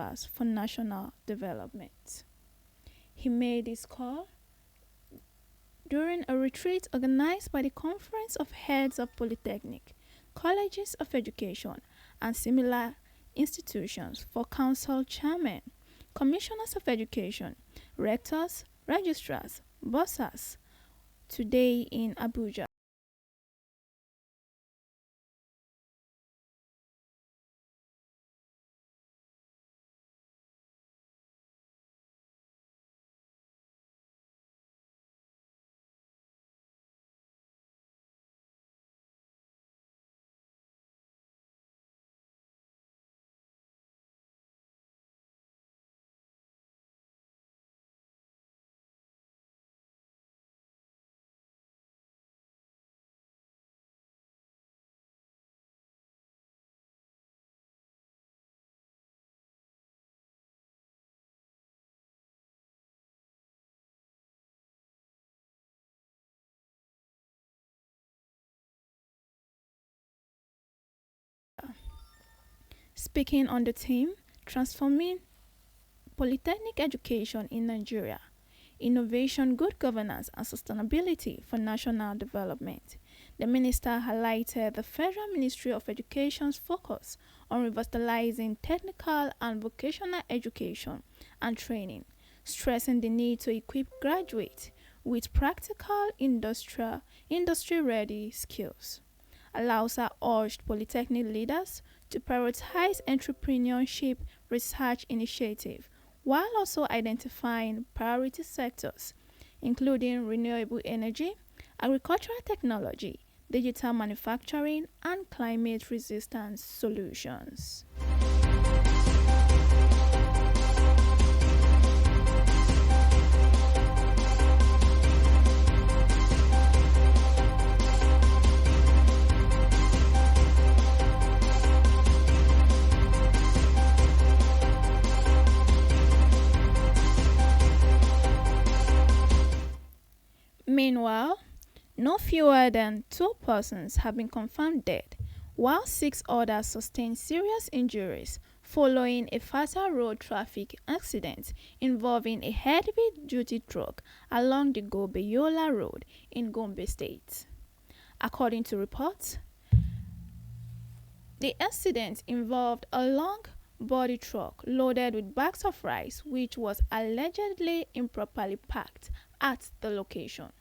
Ministers for National Development. He made his call during a retreat organized by the Conference of Heads of Polytechnic, Colleges of Education, and similar institutions for council chairmen, commissioners of education, rectors, registrars, bursars, today in Abuja. Speaking on the theme, Transforming Polytechnic Education in Nigeria, Innovation, Good Governance and Sustainability for National Development, the minister highlighted the Federal Ministry of Education's focus on revitalizing technical and vocational education and training, stressing the need to equip graduates with practical industry-ready skills. Alausa urged polytechnic leaders to prioritize entrepreneurship research initiatives while also identifying priority sectors, including renewable energy, agricultural technology, digital manufacturing, and climate resistance solutions. Meanwhile, no fewer than 2 persons have been confirmed dead, while 6 others sustained serious injuries following a fatal road traffic accident involving a heavy-duty truck along the Gombe-Yola Road in Gombe State. According to reports, the accident involved a long-body truck loaded with bags of rice which was allegedly improperly parked at the location.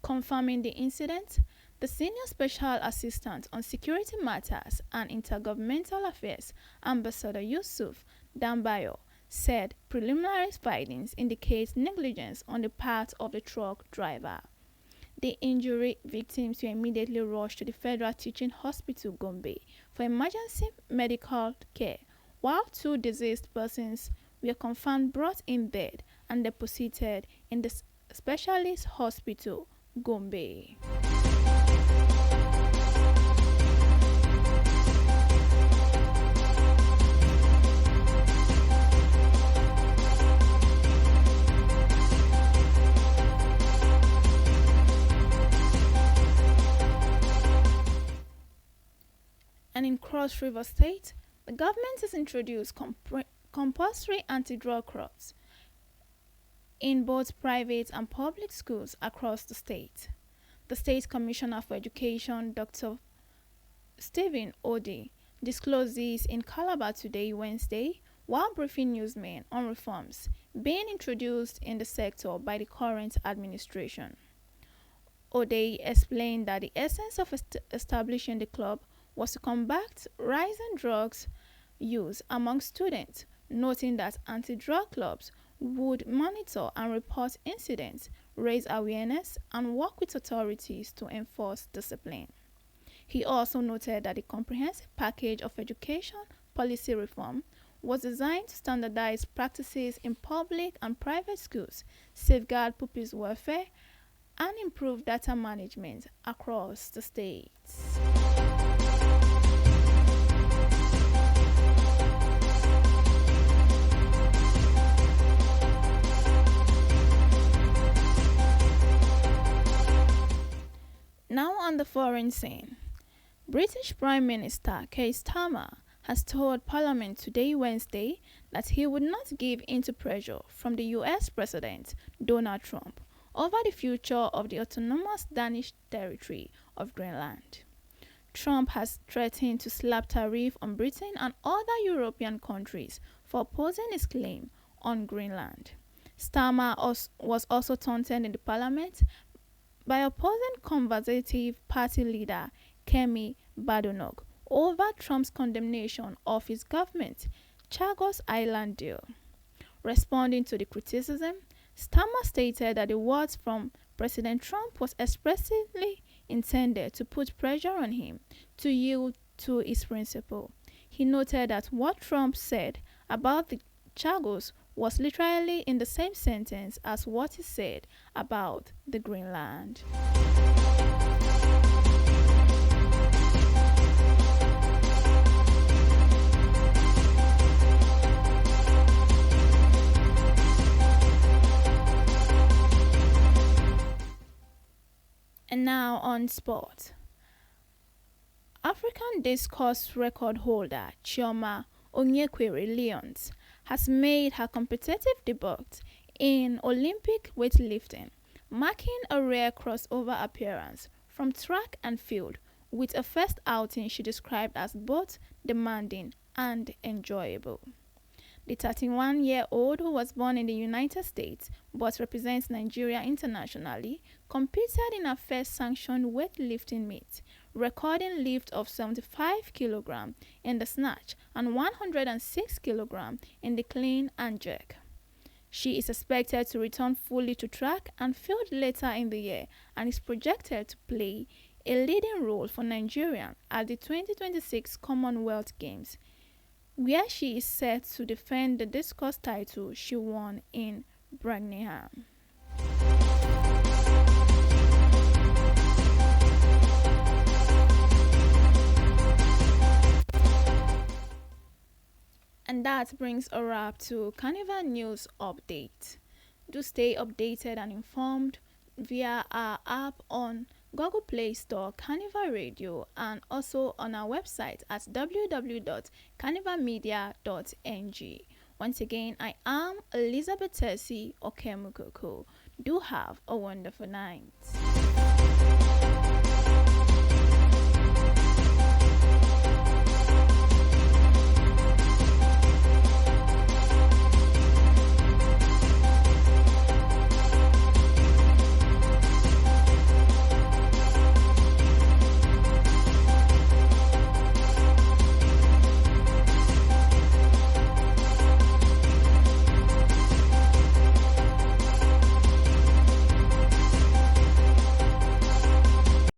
Confirming the incident, the Senior Special Assistant on Security Matters and Intergovernmental Affairs, Ambassador Yusuf Dambayo, said preliminary findings indicate negligence on the part of the truck driver. The injury victims were immediately rushed to the Federal Teaching Hospital Gombe for emergency medical care, while 2 deceased persons were confirmed brought in dead and deposited in the Specialist Hospital Gombe. And in Cross River State, the government has introduced compulsory anti-drug crops in both private and public schools across the state. The State Commissioner for Education, Dr. Stephen Ode, disclosed this in Calabar today, Wednesday, while briefing newsmen on reforms being introduced in the sector by the current administration. Ode explained that the essence of establishing the club was to combat rising drugs use among students, noting that anti-drug clubs would monitor and report incidents, raise awareness, and work with authorities to enforce discipline. He also noted that the comprehensive package of education policy reform was designed to standardize practices in public and private schools, safeguard pupils' welfare, and improve data management across the states. Now on the foreign scene, British Prime Minister Keir Starmer has told Parliament today, Wednesday, that he would not give in to pressure from the US President Donald Trump over the future of the autonomous Danish territory of Greenland. Trump has threatened to slap tariff on Britain and other European countries for opposing his claim on Greenland. Starmer was also taunted in the parliament by opposing Conservative Party leader Kemi Badenoch over Trump's condemnation of his government's Chagos Island deal. Responding to the criticism, Starmer stated that the words from President Trump was expressly intended to put pressure on him to yield to his principle. He noted that what Trump said about the Chagos was literally in the same sentence as what he said about the Greenland. And now on sport. African discus record holder Chioma Onyekwere Lyons has made her competitive debut in Olympic weightlifting, marking a rare crossover appearance from track and field with a first outing she described as both demanding and enjoyable. The 31-year-old, who was born in the United States but represents Nigeria internationally, competed in her first sanctioned weightlifting meet, recording lift of 75 kg in the snatch and 106 kg in the clean and jerk. She is expected to return fully to track and field later in the year and is projected to play a leading role for Nigeria at the 2026 Commonwealth Games, where she is set to defend the discus title she won in Birmingham. And that brings a wrap to Carnival News Update. Do stay updated and informed via our app on Google Play Store, Carnival Radio, and also on our website at www.carnivalmedia.ng. Once again, I am Elizabeth Tessie Okemukoko. Do have a wonderful night.